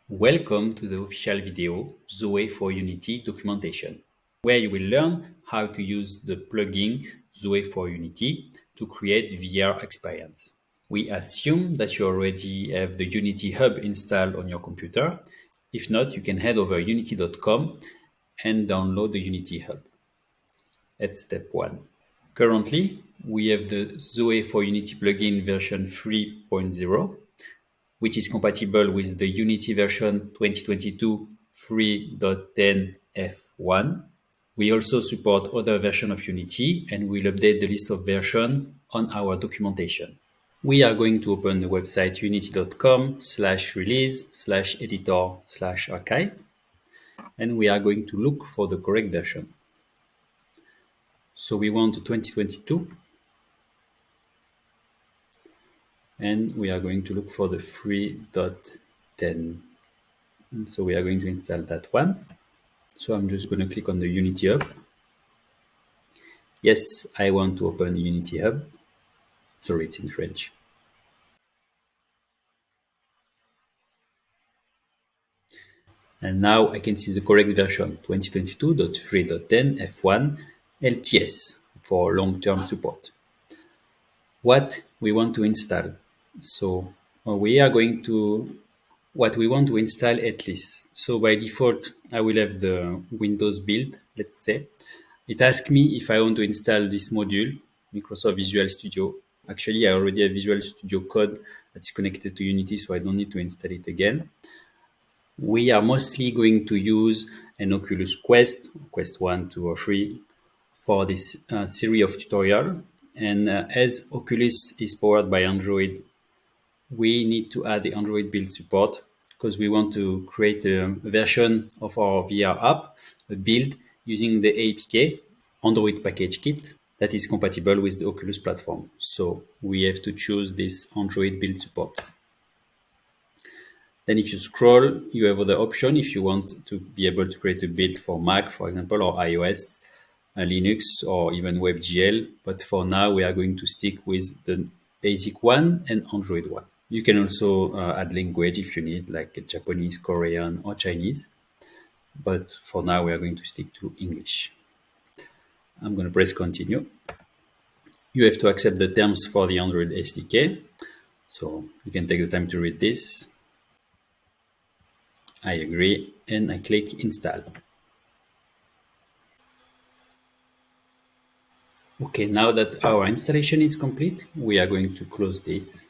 Welcome to the official video Zoe for Unity documentation, where you will learn how to use the plugin Zoe for Unity to create VR experience. We assume that you already have the Unity Hub installed on your computer. If not, you can head over unity.com and download the Unity Hub. That's step 1. Currently, we have the Zoe for Unity plugin version 3.0, which is compatible with the Unity version 2022 3.10 F1. We also support other versions of Unity and we'll update the list of versions on our documentation. We are going to open the website unity.com/release/editor/archive and we are going to look for the correct version. So we want 2022 and we are going to look for the 3.10. So we are going to install that one. So I'm just going to click on the Unity Hub. Yes, I want to open the Unity Hub. Sorry, it's in French. And now I can see the correct version, 2022.3.10 F1 LTS for long-term support. What we want to install. So we are going to what we want to install at least. So by default, I will have the Windows build, let's say. It asks me if I want to install this module, Microsoft Visual Studio. Actually, I already have Visual Studio Code that's connected to Unity, so I don't need to install it again. We are mostly going to use an Oculus Quest 1, 2, or 3 for this series of tutorial. And as Oculus is powered by Android, we need to add the Android build support because we want to create a version of our VR app, a build using the APK, Android Package Kit, that is compatible with the Oculus platform. So we have to choose this Android build support. Then if you scroll, you have other options if you want to be able to create a build for Mac, for example, or iOS, Linux, or even WebGL. But for now, we are going to stick with the basic one and Android one. You can also add language if you need, like Japanese, Korean, or Chinese. But for now, we are going to stick to English. I'm going to press continue. You have to accept the terms for the Android SDK. So you can take the time to read this. I agree, and I click install. Okay, now that our installation is complete, we are going to close this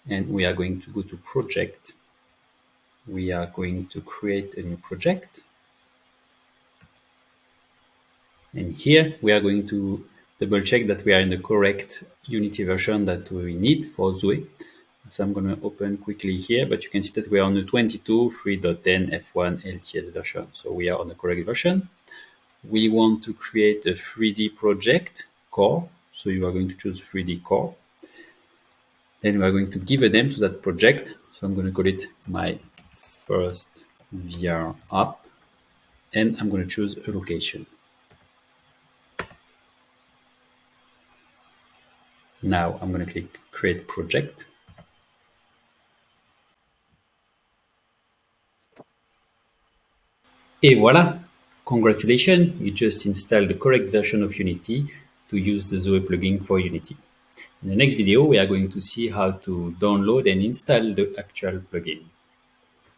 and we are going to go to project. We are going to create a new project. And here we are going to double check that we are in the correct Unity version that we need for Zoe. So I'm going to open quickly here, but you can see that we are on the 22 3.10 F1 LTS version. So we are on the correct version. We want to create a 3D project core. So you are going to choose 3D core. Then we are going to give a name to that project. So I'm going to call it my first VR app. And I'm going to choose a location. Now I'm going to click create project. Et voilà! Congratulations, you just installed the correct version of Unity to use the Zoe plugin for Unity. In the next video, we are going to see how to download and install the actual plugin.